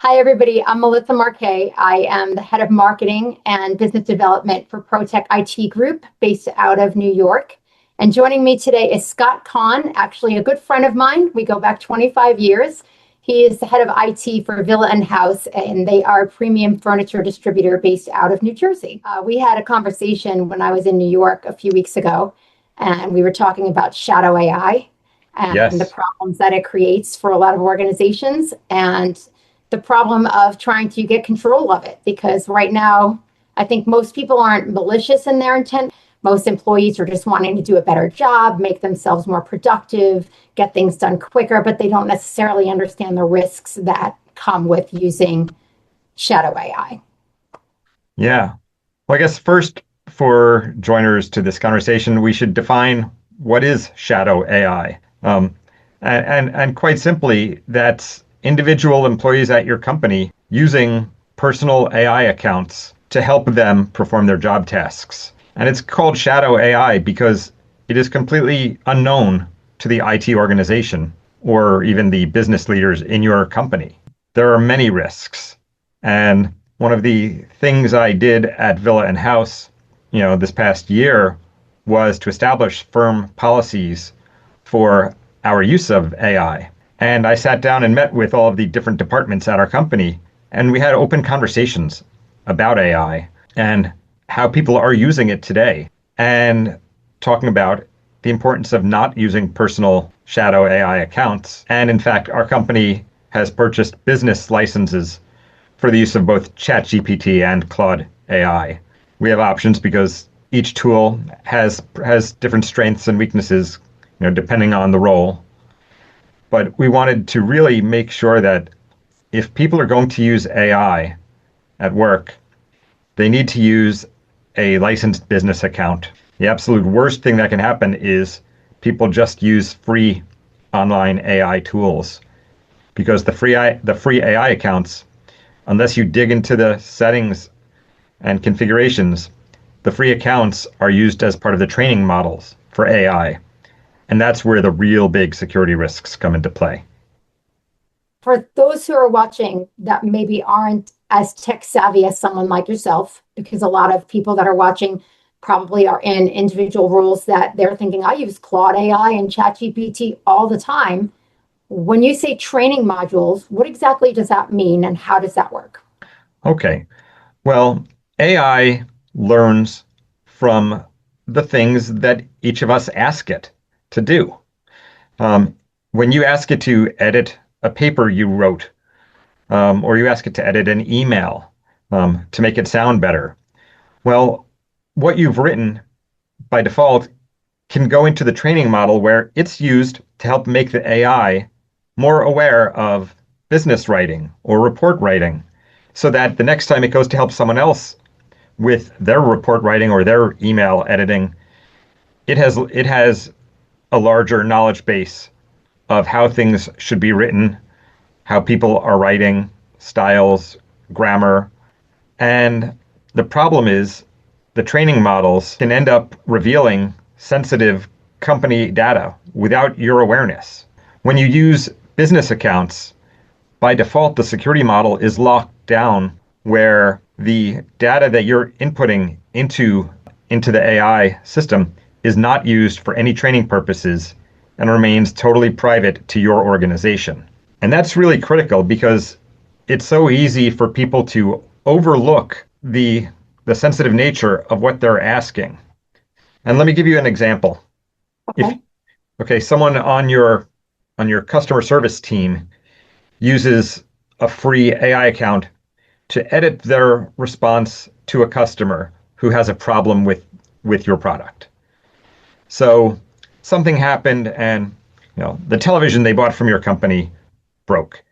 Hi, everybody. I'm Melissa Marquais. I am the head of marketing and business development for ProTech IT Group based out of New York. And joining me today is Scott Kahn, actually a good friend of mine. We go back 25 years. He is the head of IT for Villa & House, and they are a premium furniture distributor based out of New Jersey. We had a conversation when I was in New York a few weeks ago, and we were talking about shadow AI and the Yes. problems that it creates for a lot of organizations. And the problem of trying to get control of it. Because right now, I think most people aren't malicious in their intent. Most employees are just wanting to do a better job, make themselves more productive, get things done quicker, but they don't necessarily understand the risks that come with using shadow AI. Yeah. Well, I guess first, for joiners to this conversation, we should define what is shadow AI. And quite simply, that's individual employees at your company using personal AI accounts to help them perform their job tasks. And it's called shadow AI because it is completely unknown to the IT organization or even the business leaders in your company. There are many risks. And one of the things I did at Villa and House, this past year was to establish firm policies for our use of AI. And I sat down and met with all of the different departments at our company, and we had open conversations about AI and how people are using it today, and talking about the importance of not using personal shadow AI accounts. And in fact, our company has purchased business licenses for the use of both ChatGPT and Claude AI. We have options because each tool has different strengths and weaknesses, depending on the role. But we wanted to really make sure that if people are going to use AI at work, they need to use a licensed business account. The absolute worst thing that can happen is people just use free online AI tools, because the free AI accounts, unless you dig into the settings and configurations, the free accounts are used as part of the training models for AI. And that's where the real big security risks come into play. For those who are watching that maybe aren't as tech savvy as someone like yourself, because a lot of people that are watching probably are in individual roles that they're thinking, I use Claude AI and ChatGPT all the time. When you say training modules, what exactly does that mean and how does that work? Okay. Well, AI learns from the things that each of us ask it to do. When you ask it to edit a paper you wrote, or you ask it to edit an email to make it sound better, well, what you've written by default can go into the training model where it's used to help make the AI more aware of business writing or report writing, so that the next time it goes to help someone else with their report writing or their email editing, it has a larger knowledge base of how things should be written, how people are writing, styles, grammar. And the problem is the training models can end up revealing sensitive company data without your awareness. When you use business accounts, by default, the security model is locked down where the data that you're inputting into the AI system is not used for any training purposes and remains totally private to your organization. And that's really critical because it's so easy for people to overlook the sensitive nature of what they're asking. And let me give you an example. If Okay. okay, someone on your customer service team uses a free AI account to edit their response to a customer who has a problem with your product. So something happened, and the television they bought from your company broke,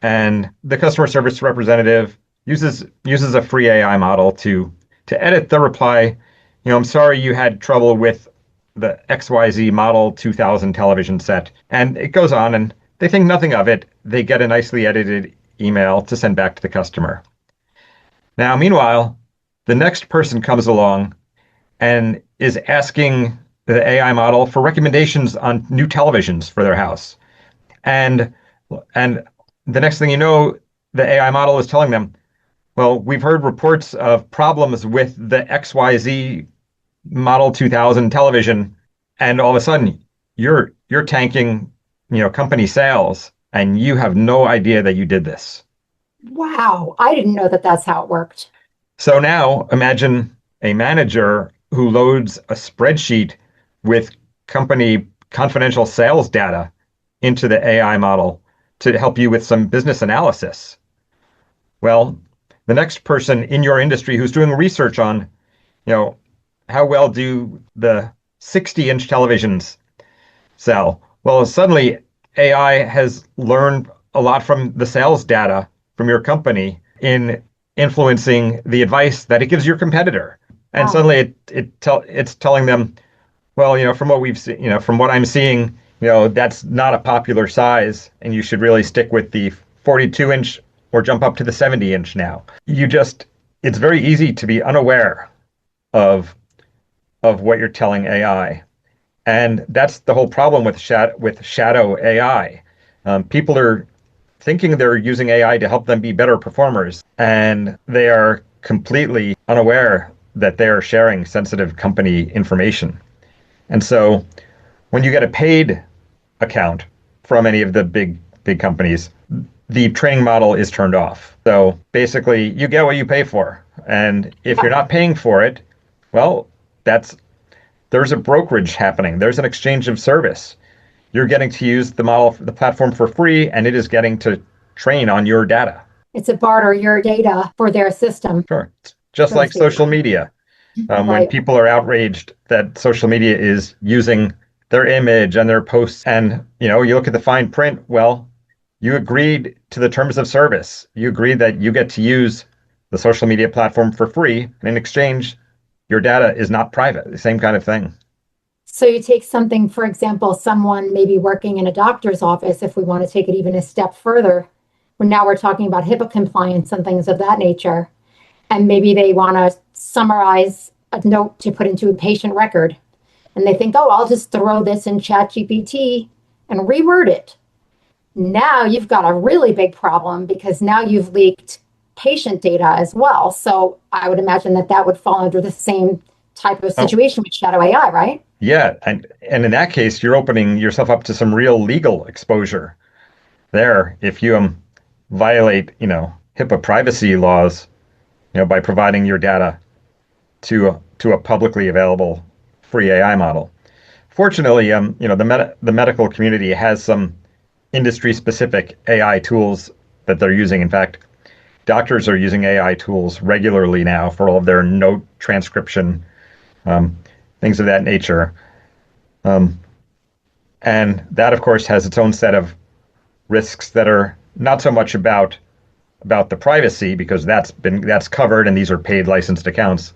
and the customer service representative uses a free AI model to edit the reply. I'm sorry you had trouble with the XYZ model 2000 television set, and it goes on, and they think nothing of it. They get a nicely edited email to send back to the customer. Now, meanwhile, the next person comes along and is asking the AI model for recommendations on new televisions for their house. And and the next thing you know, the AI model is telling them, well, we've heard reports of problems with the XYZ Model 2000 television, and all of a sudden you're tanking, company sales, and you have no idea that you did this. Wow, I didn't know that that's how it worked. So now imagine a manager who loads a spreadsheet with company confidential sales data into the AI model to help you with some business analysis. Well, the next person in your industry who's doing research on, how well do the 60-inch televisions sell? Well, suddenly AI has learned a lot from the sales data from your company in influencing the advice that it gives your competitor. And Wow. suddenly it's telling them, well, from what we've seen, from what I'm seeing, that's not a popular size, and you should really stick with the 42-inch or jump up to the 70-inch now. It's very easy to be unaware of what you're telling AI. And that's the whole problem with shadow AI. People are thinking they're using AI to help them be better performers, and they are completely unaware that they are sharing sensitive company information. And so when you get a paid account from any of the big companies, the training model is turned off. So basically, you get what you pay for. And if you're not paying for it, well, there's a brokerage happening. There's an exchange of service. You're getting to use the platform for free, and it is getting to train on your data. It's a barter your data for their system, Sure. Just so to like speak. social media. When Right. people are outraged that social media is using their image and their posts, and you look at the fine print, well, you agreed to the terms of service. You agreed that you get to use the social media platform for free, and in exchange, your data is not private. The same kind of thing. So you take something, for example, someone maybe working in a doctor's office, if we want to take it even a step further, when now we're talking about HIPAA compliance and things of that nature, and maybe they want to summarize a note to put into a patient record, and they think, oh, I'll just throw this in ChatGPT and reword it. Now you've got a really big problem because now you've leaked patient data as well. So I would imagine that that would fall under the same type of Oh, situation with shadow AI, right? yeah, and in that case, you're opening yourself up to some real legal exposure there if you violate, HIPAA privacy laws, by providing your data to a publicly available free AI model. Fortunately, the medical community has some industry-specific AI tools that they're using. In fact, doctors are using AI tools regularly now for all of their note transcription, um, things of that nature. Um, and that, of course, has its own set of risks that are not so much about the privacy, because that's covered and these are paid licensed accounts.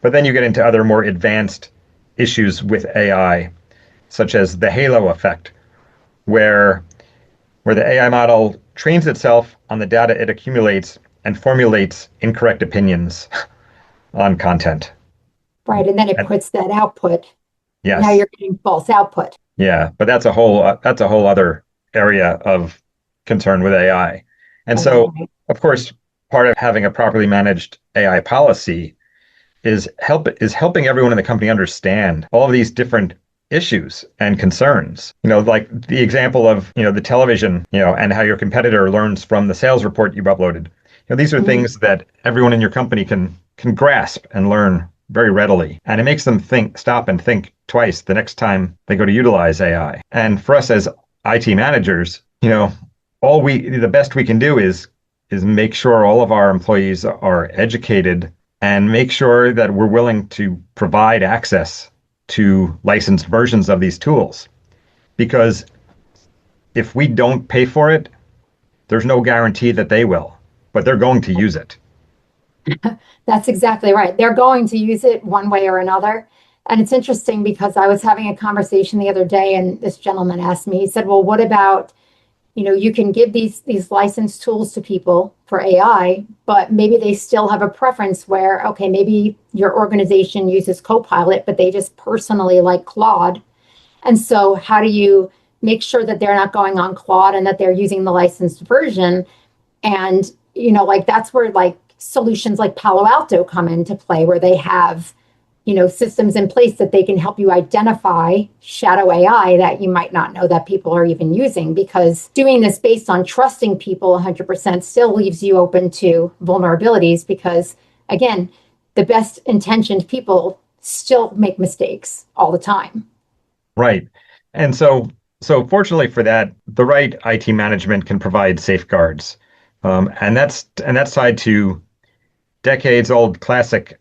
But then you get into other more advanced issues with AI, such as the halo effect, where the AI model trains itself on the data it accumulates and formulates incorrect opinions on content. Right. And then it And puts that output. Now yes, you're getting false output. yeah, but that's a whole other area of concern with AI. And Right, right, so, right. of course, part of having a properly managed AI policy is helping everyone in the company understand all of these different issues and concerns. Like the example of, the television, and how your competitor learns from the sales report you've uploaded. These are Mhm. things that everyone in your company can grasp and learn very readily. And it makes them stop and think twice the next time they go to utilize AI. And for us as IT managers, the best we can do is make sure all of our employees are educated and make sure that we're willing to provide access to licensed versions of these tools. Because if we don't pay for it, there's no guarantee that they will, but they're going to use it. That's exactly right. They're going to use it one way or another. And it's interesting because I was having a conversation the other day and this gentleman asked me, he said, well, what about, you can give these licensed tools to people for AI, but maybe they still have a preference where, okay, maybe your organization uses Copilot, but they just personally like Claude. And so how do you make sure that they're not going on Claude and that they're using the licensed version? And, like that's where like solutions like Palo Alto come into play, where they have, systems in place that they can help you identify shadow AI that you might not know that people are even using, because doing this based on trusting people 100% still leaves you open to vulnerabilities, because again, the best intentioned people still make mistakes all the time. Right. And so fortunately for that, the right IT management can provide safeguards. And that's tied to decades old classic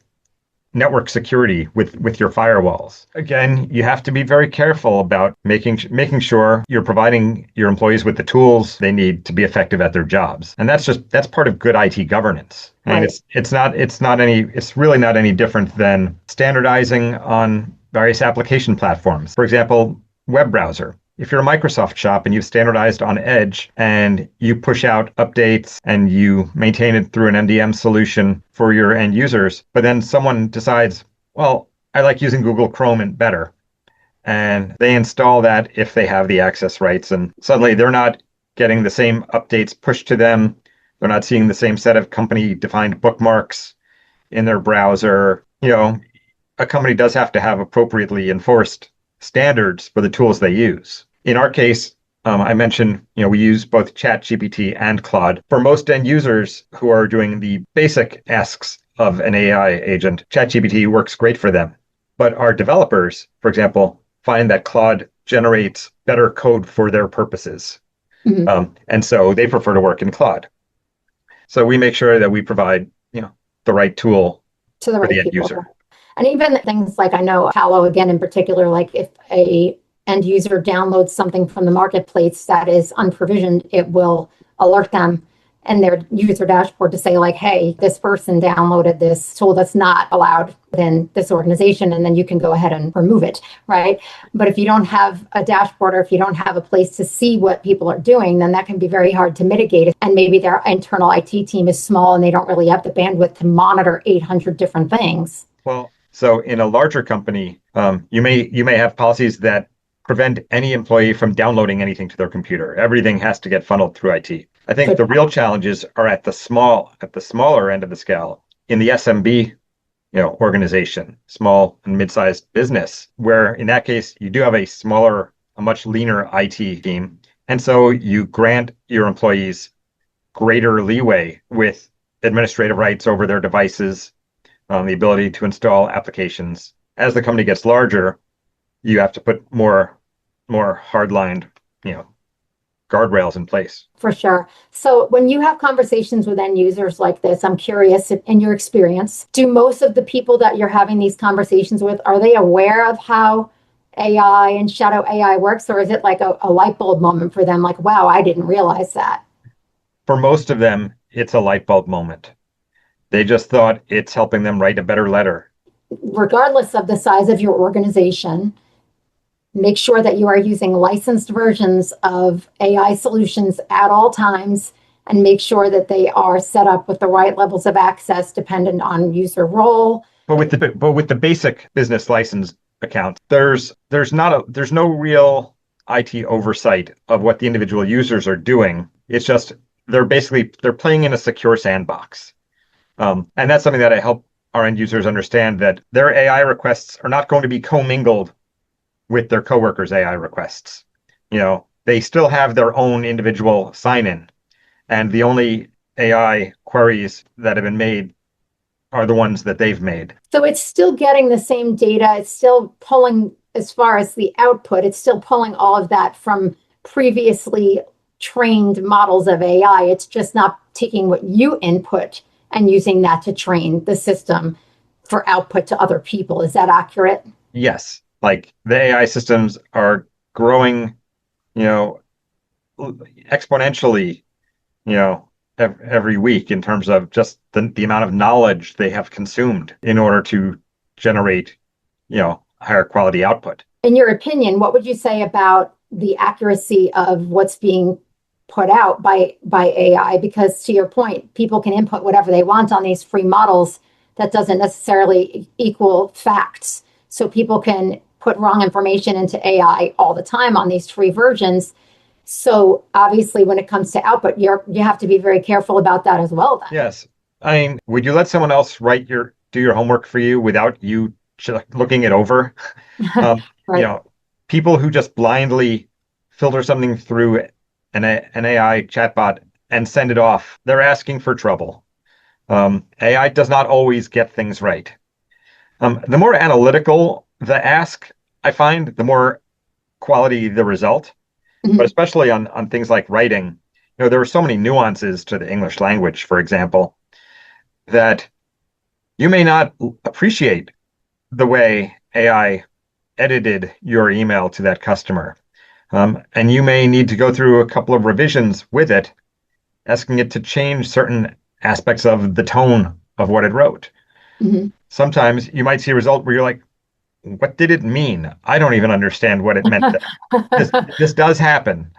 network security with your firewalls. Again, you have to be very careful about making sure you're providing your employees with the tools they need to be effective at their jobs. And that's part of good IT governance. And Right. it's really not any different than standardizing on various application platforms. For example, web browser. If you're a Microsoft shop and you've standardized on Edge and you push out updates and you maintain it through an MDM solution for your end users, but then someone decides, well, I like using Google Chrome better, and they install that if they have the access rights, and suddenly they're not getting the same updates pushed to them. They're not seeing the same set of company defined bookmarks in their browser. A company does have to have appropriately enforced standards for the tools they use. In our case, I mentioned, we use both ChatGPT and Claude. For most end users who are doing the basic asks of an AI agent, ChatGPT works great for them. But our developers, for example, find that Claude generates better code for their purposes. Mhm. And so they prefer to work in Claude. So we make sure that we provide, the right tool To the for the right end people. user. And even things like, I know Palo, again, in particular, like if a end user downloads something from the marketplace that is unprovisioned, it will alert them and their user dashboard to say like, hey, this person downloaded this tool that's not allowed within this organization, and then you can go ahead and remove it, right? But if you don't have a dashboard, or if you don't have a place to see what people are doing, then that can be very hard to mitigate. And maybe their internal IT team is small and they don't really have the bandwidth to monitor 800 different things. Well, so in a larger company, you may have policies that prevent any employee from downloading anything to their computer. Everything has to get funneled through IT. I think Good the point. real challenges are at the smaller end of the scale, in the SMB, organization, small and mid-sized business, where in that case you do have a much leaner IT team, and so you grant your employees greater leeway with administrative rights over their devices, the ability to install applications. As the company gets larger, you have to put more hard-lined, you know, guardrails in place. For sure. So when you have conversations with end users like this, I'm curious, in your experience, do most of the people that you're having these conversations with, are they aware of how AI and shadow AI works? Or is it like a light bulb moment for them? Like, wow, I didn't realize that. For most of them, it's a light bulb moment. They just thought it's helping them write a better letter. Regardless of the size of your organization, make sure that you are using licensed versions of AI solutions at all times, and make sure that they are set up with the right levels of access dependent on user role. But with the basic business license account, there's no real IT oversight of what the individual users are doing. It's just they're playing in a secure sandbox. And that's something that I help our end users understand, that their AI requests are not going to be commingled with their coworkers' AI requests. They still have their own individual sign-in, and the only AI queries that have been made are the ones that they've made. So it's still getting the same data. It's still pulling, as far as the output, it's still pulling all of that from previously trained models of AI. It's just not taking what you input and using that to train the system for output to other people. Is that accurate? Yes, like the AI systems are growing, you know, exponentially, every week in terms of just the amount of knowledge they have consumed in order to generate, higher quality output. In your opinion, what would you say about the accuracy of what's being put out by AI? Because to your point, people can input whatever they want on these free models. That doesn't necessarily equal facts. So people can put wrong information into AI all the time on these free versions. So obviously, when it comes to output, you have to be very careful about that as well then. Yes. I mean, would you let someone else do your homework for you without you looking it over? Um, you Right. know, people who just blindly filter something through an AI chatbot and send it off, they're asking for trouble. AI does not always get things right. The more analytical the ask, I find, the more quality the result. But Mhm. especially on things like writing, there are so many nuances to the English language, for example, that you may not appreciate the way AI edited your email to that customer. And you may need to go through a couple of revisions with it, asking it to change certain aspects of the tone of what it wrote. Mhm. Sometimes you might see a result where you're like, what did it mean? I don't even understand what it meant there. This does happen.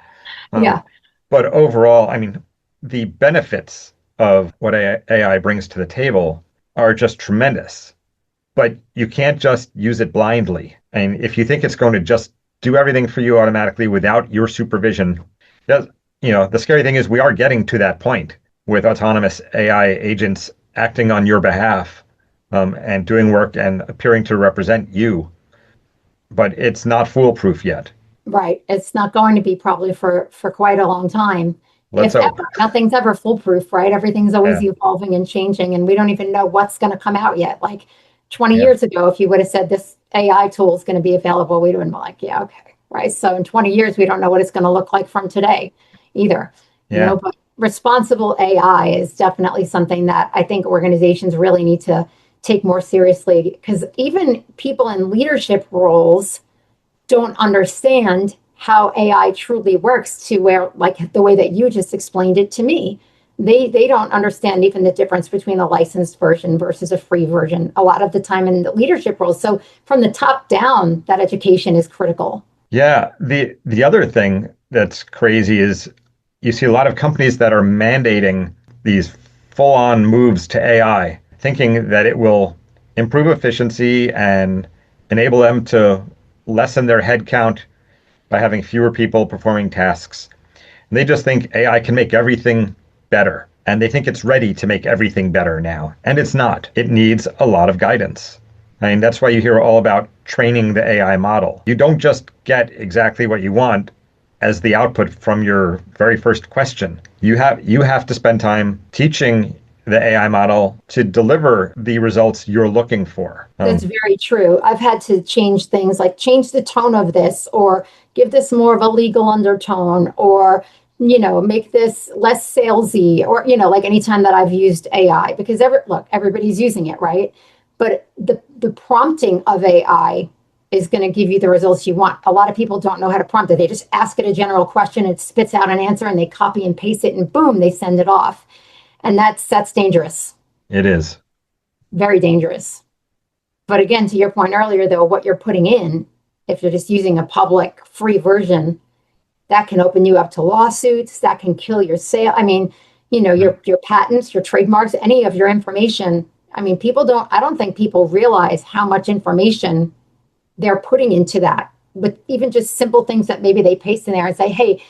Um, Yeah. but overall, I mean, the benefits of what AI brings to the table are just tremendous. But you can't just use it blindly. And if you think it's going to just do everything for you automatically without your supervision, that's, the scary thing is we are getting to that point with autonomous AI agents acting on your behalf, and doing work and appearing to represent you, but it's not foolproof yet. Right. It's not going to be probably for quite a long time, Let's if hope. ever. Nothing's ever foolproof, right? Everything's Yeah, always evolving and changing, and we don't even know what's going to come out yet. Like 20 yeah, years ago, if you would have said this AI tool is going to be available, we'd have been like, yeah, okay, right. So in 20 years, we don't know what it's going to look like from today either, yeah. but responsible AI is definitely something that I think organizations really need to take more seriously, because even people in leadership roles don't understand how AI truly works, to where, like the way that you just explained it to me. They don't understand even the difference between a licensed version versus a free version a lot of the time in the leadership roles. So from the top down, that education is critical. Yeah, the other thing that's crazy is you see a lot of companies that are mandating these full-on moves to AI, thinking that it will improve efficiency and enable them to lessen their headcount by having fewer people performing tasks. And they just think AI can make everything better. And they think it's ready to make everything better now. And it's not. It needs a lot of guidance. I mean, that's why you hear all about training the AI model. You don't just get exactly what you want as the output from your very first question. You have to spend time teaching the AI model to deliver the results you're looking for. That's very true. I've had to change things, like change the tone of this, or give this more of a legal undertone, or make this less salesy, or like anytime that I've used AI, because everybody's using it, right? But the prompting of AI is going to give you the results you want. A lot of people don't know how to prompt it. They just ask it a general question, it spits out an answer, and they copy and paste it, and boom, they send it off. And that's dangerous. It is. Very dangerous. But again, to your point earlier, though, what you're putting in, if you're just using a public free version, that can open you up to lawsuits, that can kill your sale. I mean, your patents, your trademarks, any of your information. I mean, I don't think people realize how much information they're putting into that. But even just simple things that maybe they paste in there and say, hey,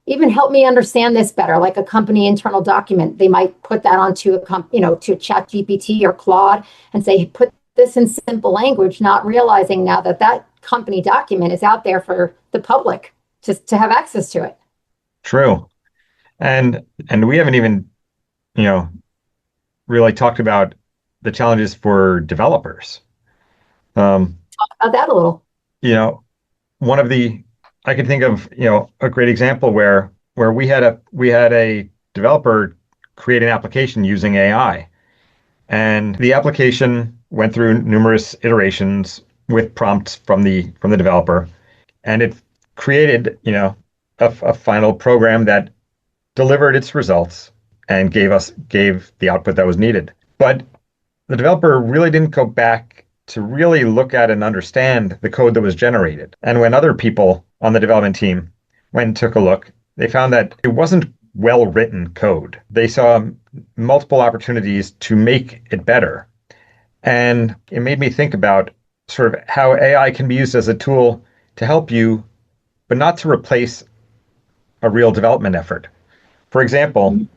even help me understand this better, like a company internal document. They might put that onto to Chat GPT or Claude and say, put this in simple language, not realizing now that that company document is out there for the public to have access to it. True. And we haven't even, you know, really talked about the challenges for developers. Um, Talk about that a little. you know, one of the I can think of, a great example where we had a developer create an application using AI, and the application went through numerous iterations with prompts from the developer, and it created, a final program that delivered its results and gave the output that was needed. But the developer really didn't go back to really look at and understand the code that was generated. And when other people on the development team went and took a look, they found that it wasn't well written code. They saw multiple opportunities to make it better. And it made me think about sort of how AI can be used as a tool to help you, but not to replace a real development effort. For example, Mhm.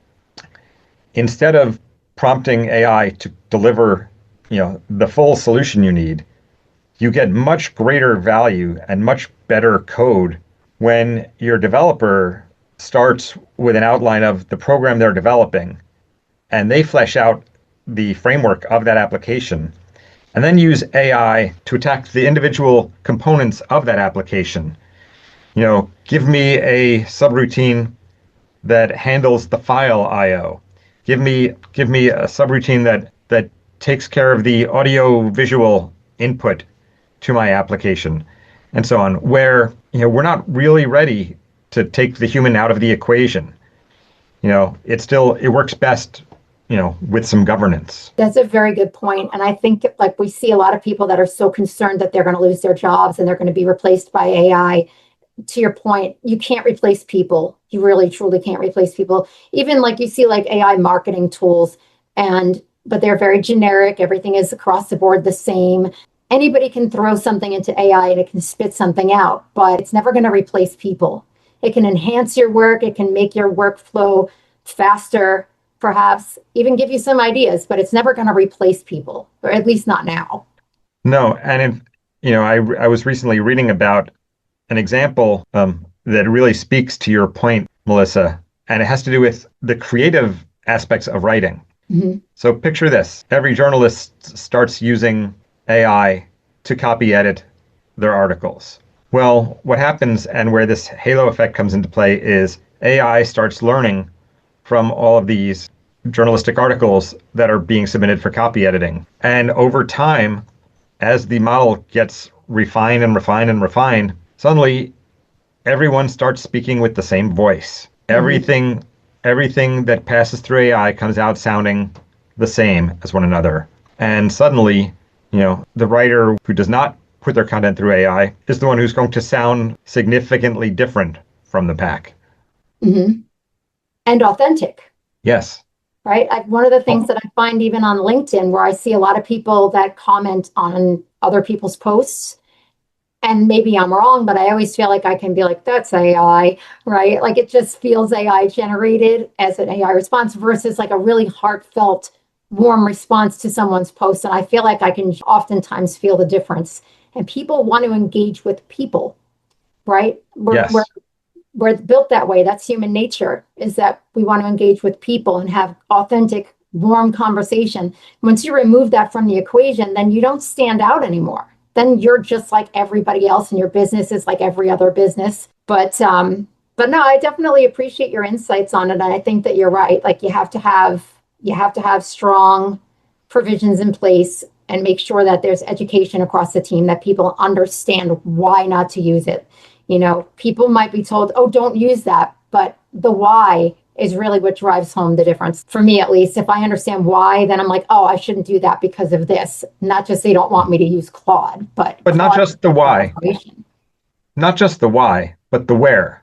instead of prompting AI to deliver, the full solution you need, you get much greater value and much better code when your developer starts with an outline of the program they're developing and they flesh out the framework of that application and then use AI to attack the individual components of that application. Give me a subroutine that handles the file I/O. Give me a subroutine that takes care of the audio visual input to my application, and so on. Where we're not really ready to take the human out of the equation. It works best, with some governance. That's a very good point. And I think like we see a lot of people that are so concerned that they're going to lose their jobs and they're going to be replaced by AI. To your point, you can't replace people. You really truly can't replace people. Even like you see like AI marketing tools but they're very generic. Everything is across the board the same. Anybody can throw something into AI and it can spit something out, but it's never going to replace people. It can enhance your work. It can make your workflow faster, perhaps even give you some ideas, but it's never going to replace people, or at least not now. No, and I was recently reading about an example that really speaks to your point, Melissa, and it has to do with the creative aspects of writing. Mhm. So picture this. Every journalist starts using AI to copy edit their articles. Well, what happens and where this halo effect comes into play is AI starts learning from all of these journalistic articles that are being submitted for copy editing. And over time, as the model gets refined and refined and refined, suddenly everyone starts speaking with the same voice. Mhm. Everything that passes through AI comes out sounding the same as one another. And suddenly, the writer who does not put their content through AI is the one who's going to sound significantly different from the pack. Mhm. And authentic. Yes. Right? One of the things that I find even on LinkedIn, where I see a lot of people that comment on other people's posts, and maybe I'm wrong, but I always feel like I can be like, that's AI, right? Like it just feels AI generated as an AI response versus like a really heartfelt, warm response to someone's post. And I feel like I can oftentimes feel the difference. And people want to engage with people, right? Yes. We're built that way. That's human nature, is that we want to engage with people and have authentic, warm conversation. Once you remove that from the equation, then you don't stand out anymore. Then you're just like everybody else, and your business is like every other business. But no, I definitely appreciate your insights on it. And I think that you're right. Like you have to have strong provisions in place and make sure that there's education across the team, that people understand why not to use it. People might be told, oh, don't use that, but the why is really what drives home the difference. For me, at least, if I understand why, then I'm like, oh, I shouldn't do that because of this. Not just they don't want me to use Claude, but But not Claude just the for why, automation. not just the why, but the where.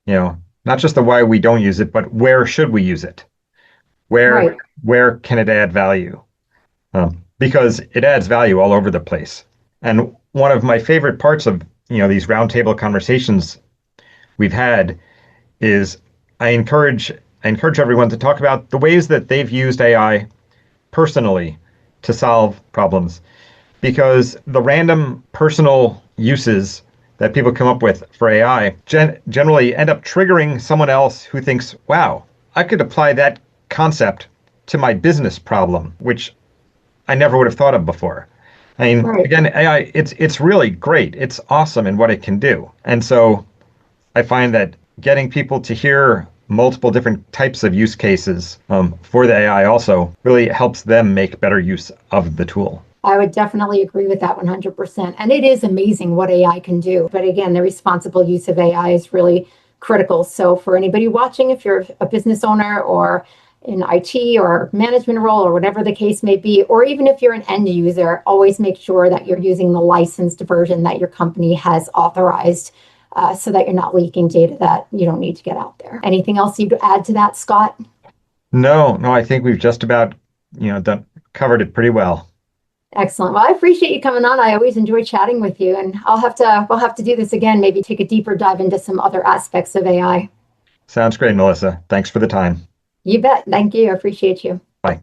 Not just the why we don't use it, but where should we use it? Where Right. where can it add value? Because it adds value all over the place. And one of my favorite parts of these roundtable conversations we've had is I encourage everyone to talk about the ways that they've used AI personally to solve problems, because the random personal uses that people come up with for AI generally end up triggering someone else who thinks, wow, I could apply that concept to my business problem, which I never would have thought of before. I mean, Right. again, AI, it's really great. It's awesome in what it can do. And so I find that getting people to hear multiple different types of use cases for the AI also really helps them make better use of the tool. I would definitely agree with that 100%. And it is amazing what AI can do. But again, the responsible use of AI is really critical. So, for anybody watching, if you're a business owner or in IT or management role or whatever the case may be, or even if you're an end user, always make sure that you're using the licensed version that your company has authorized, so that you're not leaking data that you don't need to get out there. Anything else you'd add to that, Scott? No, no, I think we've just about, done covered it pretty well. Excellent. Well, I appreciate you coming on. I always enjoy chatting with you, and we'll have to do this again, maybe take a deeper dive into some other aspects of AI. Sounds great, Melissa. Thanks for the time. You bet. Thank you. I appreciate you. Bye.